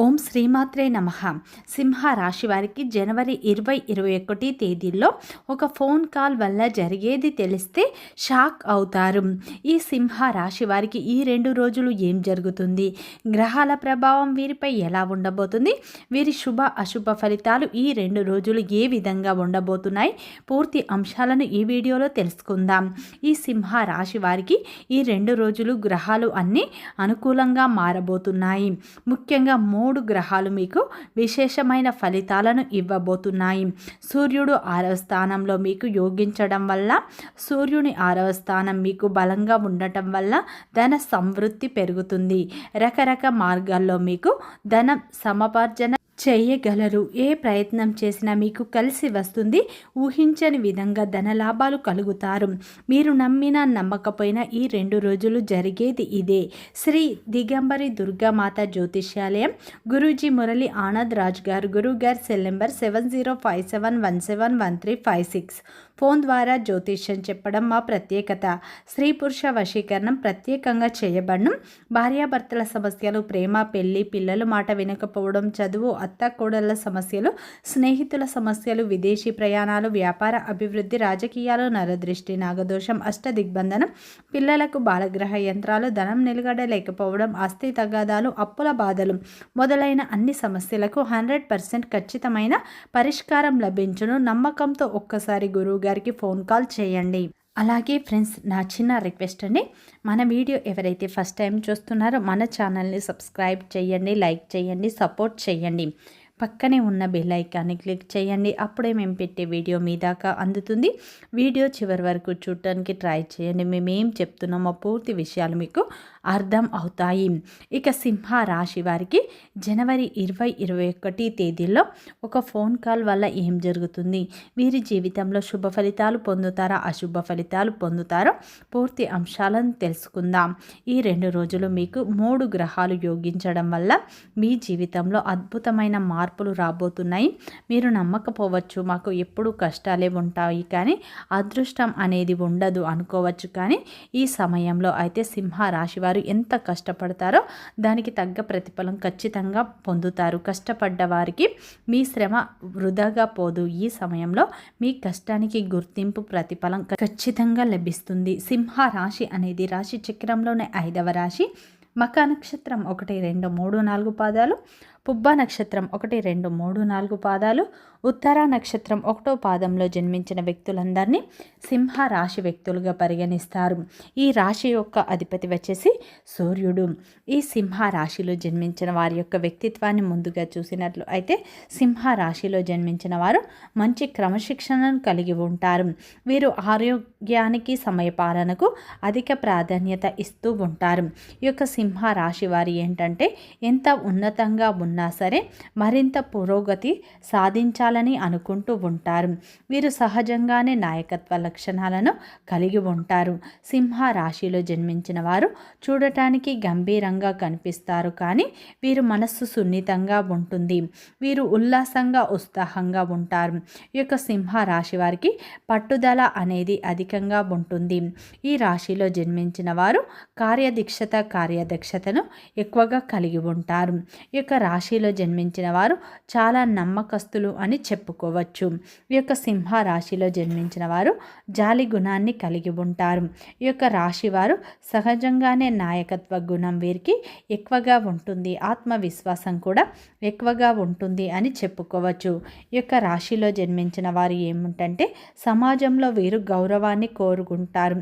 ఓం శ్రీమాత్రే నమః. సింహ రాశి వారికి జనవరి 2021 తేదీల్లో ఒక ఫోన్ కాల్ వల్ల జరిగేది తెలిస్తే షాక్ అవుతారు. ఈ సింహ రాశి వారికి ఈ 2 రోజులు ఏం జరుగుతుంది, గ్రహాల ప్రభావం వీరిపై ఎలా ఉండబోతుంది, వీరి శుభ అశుభ ఫలితాలు ఈ 2 రోజులు ఏ విధంగా ఉండబోతున్నాయి, పూర్తి అంశాలను ఈ వీడియోలో తెలుసుకుందాం. ఈ సింహ రాశి వారికి ఈ 2 రోజులు గ్రహాలు అన్నీ అనుకూలంగా మారబోతున్నాయి. ముఖ్యంగా 3 గ్రహాలు మీకు విశేషమైన ఫలితాలను ఇవ్వబోతున్నాయి. సూర్యుడు 6వ స్థానంలో మీకు యోగించడం వల్ల, సూర్యుని 6వ స్థానం మీకు బలంగా ఉండటం వల్ల ధన సమృద్ధి పెరుగుతుంది. రకరకాల మార్గాల్లో మీకు ధన సమపార్జన చేయగలరు. ఏ ప్రయత్నం చేసినా మీకు కలిసి వస్తుంది. ఊహించని విధంగా ధనలాభాలు కలుగుతారు. మీరు నమ్మినా నమ్మకపోయినా ఈ 2 రోజులు జరిగేది ఇదే. శ్రీ దిగంబరి దుర్గామాత జ్యోతిష్యాలయం, గురూజీ మురళి ఆనంద్ రాజ్ గారు. గురువు గారి సెల్ నెంబర్ 7057171356. ఫోన్ ద్వారా జ్యోతిష్యం చెప్పడం మా ప్రత్యేకత. స్త్రీ పురుష వశీకరణం ప్రత్యేకంగా చేయబడను. భార్యాభర్తల సమస్యలు, ప్రేమ, పెళ్లి, పిల్లలు మాట వినకపోవడం, చదువు, అత్త కోడళ్ల సమస్యలు, స్నేహితుల సమస్యలు, విదేశీ ప్రయాణాలు, వ్యాపార అభివృద్ధి, రాజకీయాలు, నరదృష్టి, నాగదోషం, అష్టదిగ్బంధనం, పిల్లలకు బాలగ్రహ యంత్రాలు, ధనం నిలకడ లేకపోవడం, ఆస్తి తగాదాలు, అప్పుల బాధలు మొదలైన అన్ని సమస్యలకు 100% ఖచ్చితమైన పరిష్కారం లభించును. నమ్మకంతో ఒక్కసారి గురువు గారికి ఫోన్ కాల్ చేయండి. అలాగే ఫ్రెండ్స్, నా చిన్న రిక్వెస్ట్ అండి, మన వీడియో ఎవరైతే ఫస్ట్ టైం చూస్తున్నారో మన ఛానల్ని సబ్స్క్రైబ్ చేయండి, లైక్ చేయండి, సపోర్ట్ చేయండి. పక్కనే ఉన్న బెల్ ఐకాన్ని క్లిక్ చేయండి. అప్పుడే మేము పెట్టే వీడియో మీ దాకా అందుతుంది. వీడియో చివరి వరకు చూడటానికి ట్రై చేయండి. మేమేం చెప్తున్నామో పూర్తి విషయాలు మీకు అర్థం అవుతాయి. ఇక సింహ రాశి వారికి జనవరి 2021 తేదీల్లో ఒక ఫోన్ కాల్ వల్ల ఏం జరుగుతుంది, వీరి జీవితంలో శుభ ఫలితాలు పొందుతారా, అశుభ ఫలితాలు పొందుతారో పూర్తి అంశాలను తెలుసుకుందాం. ఈ 2 రోజులు మీకు 3 గ్రహాలు యోగించడం వల్ల మీ జీవితంలో అద్భుతమైన మార్పులు రాబోతున్నాయి. మీరు నమ్మకపోవచ్చు, మాకు ఎప్పుడు కష్టాలే ఉంటాయి కానీ అదృష్టం అనేది ఉండదు అనుకోవచ్చు. కానీ ఈ సమయంలో అయితే సింహ రాశి వారు ఎంత కష్టపడతారో దానికి తగ్గ ప్రతిఫలం ఖచ్చితంగా పొందుతారు. కష్టపడ్డ వారికి మీ శ్రమ వృధాగా పోదు. ఈ సమయంలో మీ కష్టానికి గుర్తింపు, ప్రతిఫలం ఖచ్చితంగా లభిస్తుంది. సింహ రాశి అనేది రాశి చక్రంలోనే 5వ రాశి. మఖ నక్షత్రం 1, 2, 3, 4 పాదాలు, పుబ్బ నక్షత్రం 1, 2, 3, 4 పాదాలు, ఉత్తర నక్షత్రం 1వ పాదంలో జన్మించిన వ్యక్తులందరినీ సింహ రాశి వ్యక్తులుగా పరిగణిస్తారు. ఈ రాశి యొక్క అధిపతి వచ్చేసి సూర్యుడు. ఈ సింహ రాశిలో జన్మించిన వారి యొక్క వ్యక్తిత్వాన్ని ముందుగా చూసినట్లు అయితే సింహ రాశిలో జన్మించిన వారు మంచి క్రమశిక్షణను కలిగి ఉంటారు. వీరు ఆరోగ్యానికి, సమయపాలనకు అధిక ప్రాధాన్యత ఇస్తూ ఉంటారు. ఈ యొక్క సింహ రాశి వారి ఏంటంటే ఎంత ఉన్నతంగా ఉన్నా సరే మరింత పురోగతి సాధించాలని అనుకుంటూ ఉంటారు. వీరు సహజంగానే నాయకత్వ లక్షణాలను కలిగి ఉంటారు. సింహ రాశిలో జన్మించిన వారు చూడటానికి గంభీరంగా కనిపిస్తారు, కానీ వీరు మనస్సు సున్నితంగా ఉంటుంది. వీరు ఉల్లాసంగా, ఉత్సాహంగా ఉంటారు. ఈ యొక్క సింహ రాశి వారికి పట్టుదల అనేది అధికంగా ఉంటుంది. ఈ రాశిలో జన్మించిన వారు కార్యదక్షతను ఎక్కువగా కలిగి ఉంటారు. ఈ యొక్క రాశిలో జన్మించిన వారు చాలా నమ్మకస్తులు అని చెప్పుకోవచ్చు. ఈ యొక్క సింహ రాశిలో జన్మించిన వారు జాలి గుణాన్ని కలిగి ఉంటారు. ఈ యొక్క రాశి వారు సహజంగానే నాయకత్వ గుణం వీరికి ఎక్కువగా ఉంటుంది. ఆత్మవిశ్వాసం కూడా ఎక్కువగా ఉంటుంది అని చెప్పుకోవచ్చు. ఈ యొక్క రాశిలో జన్మించిన వారు ఏమిటంటే సమాజంలో వీరు గౌరవాన్ని కోరుకుంటారు.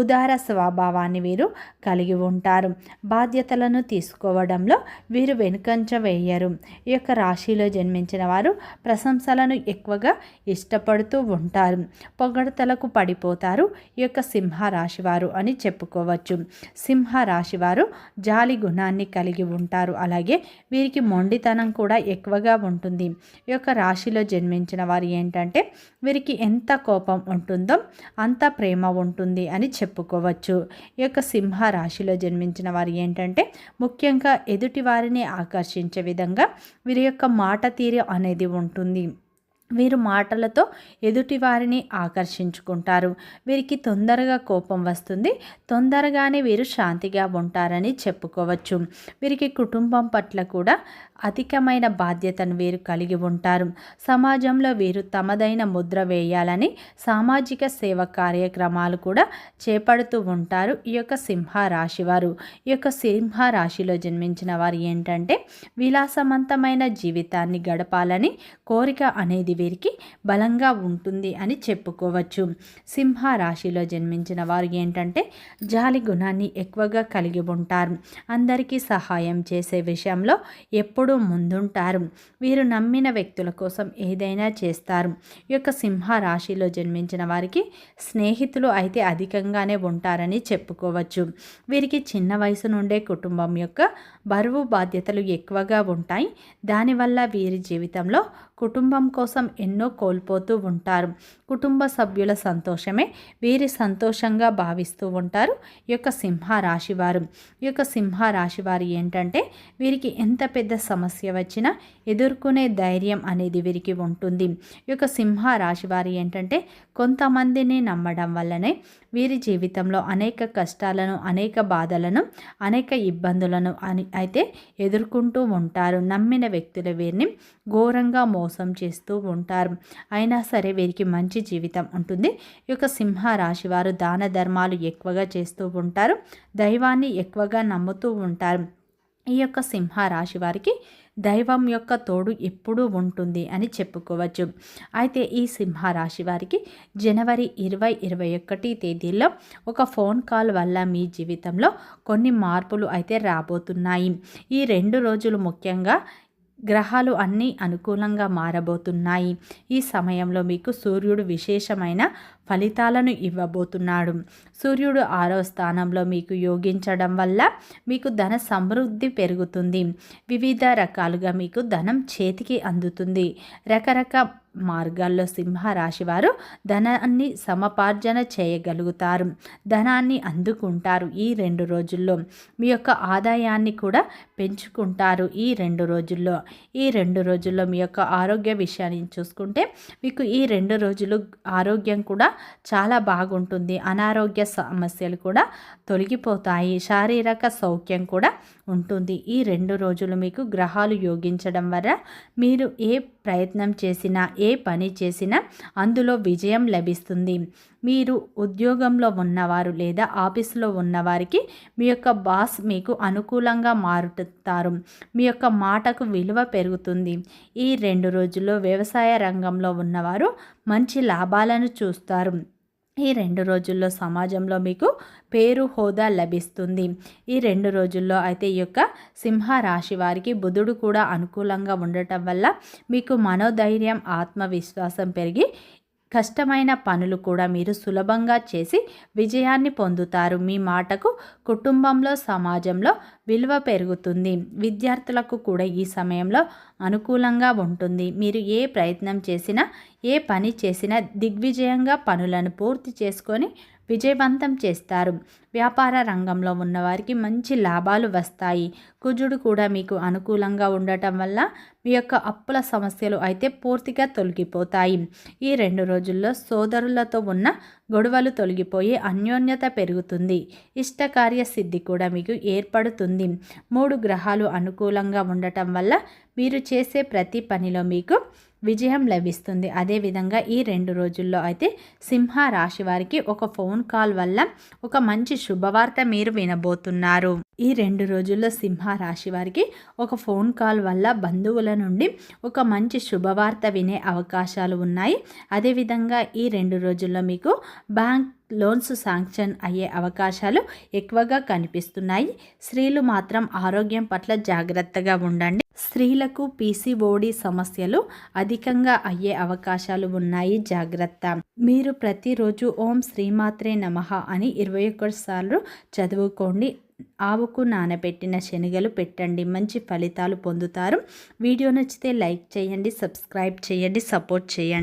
ఉదార స్వభావాన్ని వీరు కలిగి ఉంటారు. బాధ్యతలను తీసుకోవడంలో వీరు వెనుకంజ వేయరు. ఈ యొక్క రాశిలో జన్మించిన వారు ప్రశంసలను ఎక్కువగా ఇష్టపడుతూ ఉంటారు. పొగడతలకు పడిపోతారు ఈ యొక్క సింహ రాశి వారు అని చెప్పుకోవచ్చు. సింహ రాశి వారు జాలి గుణాన్ని కలిగి ఉంటారు. అలాగే వీరికి మొండితనం కూడా ఎక్కువగా ఉంటుంది. ఈ యొక్క రాశిలో జన్మించిన వారు ఏంటంటే వీరికి ఎంత కోపం ఉంటుందో అంత ప్రేమ ఉంటుంది అని చెప్పుకోవచ్చు. ఈ యొక్క సింహ రాశిలో జన్మించిన వారు ఏంటంటే ముఖ్యంగా ఎదుటి వారిని ఆకర్షించే విధంగా వీరి యొక్క మాట తీరు అనేది ఉంటుంది. వీరు మాటలతో ఎదుటివారిని ఆకర్షించుకుంటారు. వీరికి తొందరగా కోపం వస్తుంది. తొందరగానే వీరు శాంతిగా ఉంటారని చెప్పుకోవచ్చు. వీరికి కుటుంబం పట్ల కూడా అధికమైన బాధ్యతను వీరు కలిగి ఉంటారు. సమాజంలో వీరు తమదైన ముద్ర వేయాలని సామాజిక సేవ కార్యక్రమాలు కూడా చేపడుతూ ఉంటారు. ఈ యొక్క సింహరాశి వారు, ఈ యొక్క సింహరాశిలో జన్మించిన వారు ఏంటంటే విలాసవంతమైన జీవితాన్ని గడపాలని కోరిక అనేది వీరికి బలంగా ఉంటుంది అని చెప్పుకోవచ్చు. సింహరాశిలో జన్మించిన వారు ఏంటంటే జాలి గుణాన్ని ఎక్కువగా కలిగి ఉంటారు. అందరికీ సహాయం చేసే విషయంలో ఎప్పుడూ ముందుంటారు. వీరు నమ్మిన వ్యక్తుల కోసం ఏదైనా చేస్తారు. ఈ యొక్క సింహరాశిలో జన్మించిన వారికి స్నేహితులు అయితే అధికంగానే ఉంటారని చెప్పుకోవచ్చు. వీరికి చిన్న వయసు నుండే కుటుంబం యొక్క బరువు బాధ్యతలు ఎక్కువగా ఉంటాయి. దానివల్ల వీరి జీవితంలో కుటుంబం కోసం ఎన్నో కోల్పోతూ ఉంటారు. కుటుంబ సభ్యుల సంతోషమే వీరి సంతోషంగా భావిస్తూ ఉంటారు ఈ యొక్క సింహరాశి వారు. ఈ యొక్క సింహరాశి వారు ఏంటంటే వీరికి ఎంత పెద్ద సమస్య వచ్చినా ఎదుర్కొనే ధైర్యం అనేది వీరికి ఉంటుంది. ఈ యొక్క సింహరాశి వారు ఏంటంటే కొంతమందిని నమ్మడం వల్లనే వీరి జీవితంలో అనేక కష్టాలను, అనేక బాధలను, అనేక ఇబ్బందులను అయితే ఎదుర్కొంటూ ఉంటారు. నమ్మిన వ్యక్తులు వీరిని ఘోరంగా మోసం చేస్తూ ఉంటారు. అయినా సరే వీరికి మంచి జీవితం ఉంటుంది. ఈ యొక్క సింహరాశి వారు దాన ధర్మాలు ఎక్కువగా చేస్తూ ఉంటారు. దైవాన్ని ఎక్కువగా నమ్ముతూ ఉంటారు. ఈ యొక్క సింహరాశి వారికి దైవం యొక్క తోడు ఎప్పుడూ ఉంటుంది అని చెప్పుకోవచ్చు. అయితే ఈ సింహరాశి వారికి జనవరి 2021 తేదీలో ఒక ఫోన్ కాల్ వల్ల మీ జీవితంలో కొన్ని మార్పులు అయితే రాబోతున్నాయి. ఈ 2 రోజులు ముఖ్యంగా గ్రహాలు అన్నీ అనుకూలంగా మారబోతున్నాయి. ఈ సమయంలో మీకు సూర్యుడు విశేషమైన ఫలితాలను ఇవ్వబోతున్నాడు. సూర్యుడు 6వ స్థానంలో మీకు యోగించడం వల్ల మీకు ధన సమృద్ధి పెరుగుతుంది. వివిధ రకాలుగా మీకు ధనం చేతికి అందుతుంది. రకరకాల మార్గాల్లో సింహరాశి వారు ధనాన్ని సమపార్జన చేయగలుగుతారు. ధనాన్ని అందుకుంటారు. ఈ 2 రోజుల్లో మీ యొక్క ఆదాయాన్ని కూడా పెంచుకుంటారు. ఈ 2 రోజుల్లో మీ యొక్క ఆరోగ్య విషయాన్ని చూసుకుంటే మీకు ఈ 2 రోజులు ఆరోగ్యం కూడా చాలా బాగుంటుంది. అనారోగ్య సమస్యలు కూడా తొలగిపోతాయి. శారీరక సౌఖ్యం కూడా ఉంటుంది. ఈ 2 రోజులు మీకు గ్రహాలు యోగించడం వల్ల మీరు ఏ ప్రయత్నం చేసినా, ఏ పని చేసినా అందులో విజయం లభిస్తుంది. మీరు ఉద్యోగంలో ఉన్నవారు లేదా ఆఫీసులో ఉన్నవారికి మీ యొక్క బాస్ మీకు అనుకూలంగా మారుతారు. మీ యొక్క మాటకు విలువ పెరుగుతుంది. ఈ 2 రోజుల్లో వ్యవసాయ రంగంలో ఉన్నవారు మంచి లాభాలను చూస్తారు. ఈ 2 రోజుల్లో సమాజంలో మీకు పేరు, హోదా లభిస్తుంది. ఈ 2 రోజుల్లో అయితే ఈ యొక్క సింహరాశి వారికి బుధుడు కూడా అనుకూలంగా ఉండటం వల్ల మీకు మనోధైర్యం, ఆత్మవిశ్వాసం పెరిగి కష్టమైన పనులు కూడా మీరు సులభంగా చేసి విజయాన్ని పొందుతారు. మీ మాటకు కుటుంబంలో, సమాజంలో విలువ పెరుగుతుంది. విద్యార్థులకు కూడా ఈ సమయంలో అనుకూలంగా ఉంటుంది. మీరు ఏ ప్రయత్నం చేసినా, ఏ పని చేసినా దిగ్విజయంగా పనులను పూర్తి చేసుకొని విజయవంతం చేస్తారు. వ్యాపార రంగంలో ఉన్నవారికి మంచి లాభాలు వస్తాయి. కుజుడు కూడా మీకు అనుకూలంగా ఉండటం వల్ల మీ యొక్క అప్పుల సమస్యలు అయితే పూర్తిగా తొలగిపోతాయి. ఈ 2 రోజుల్లో సోదరులతో ఉన్న గొడవలు తొలగిపోయి అన్యోన్యత పెరుగుతుంది. ఇష్టకార్య సిద్ధి కూడా మీకు ఏర్పడుతుంది. 3 గ్రహాలు అనుకూలంగా ఉండటం వల్ల మీరు చేసే ప్రతి పనిలో మీకు విజయం లభిస్తుంది. అదేవిధంగా ఈ 2 రోజుల్లో అయితే సింహరాశి వారికి ఒక ఫోన్ కాల్ వల్ల ఒక మంచి శుభవార్త మీరు వినబోతున్నారు. ఈ 2 రోజుల్లో సింహరాశి వారికి ఒక ఫోన్ కాల్ వల్ల బంధువుల నుండి ఒక మంచి శుభవార్త వినే అవకాశాలు ఉన్నాయి. అదేవిధంగా ఈ 2 రోజుల్లో మీకు బ్యాంక్ లోన్స్ శాంక్షన్ అయ్యే అవకాశాలు ఎక్కువగా కనిపిస్తున్నాయి. స్త్రీలు మాత్రం ఆరోగ్యం పట్ల జాగ్రత్తగా ఉండండి. స్త్రీలకు పీసీఓడి సమస్యలు అధికంగా అయ్యే అవకాశాలు ఉన్నాయి. జాగ్రత్త. మీరు ప్రతిరోజు ఓం శ్రీమాత్రే నమః అని 21 సార్లు చదువుకోండి. ఆవుకు నానబెట్టిన శనగలు పెట్టండి. మంచి ఫలితాలు పొందుతారు. వీడియో నచ్చితే లైక్ చేయండి, సబ్స్క్రైబ్ చేయండి, సపోర్ట్ చేయండి.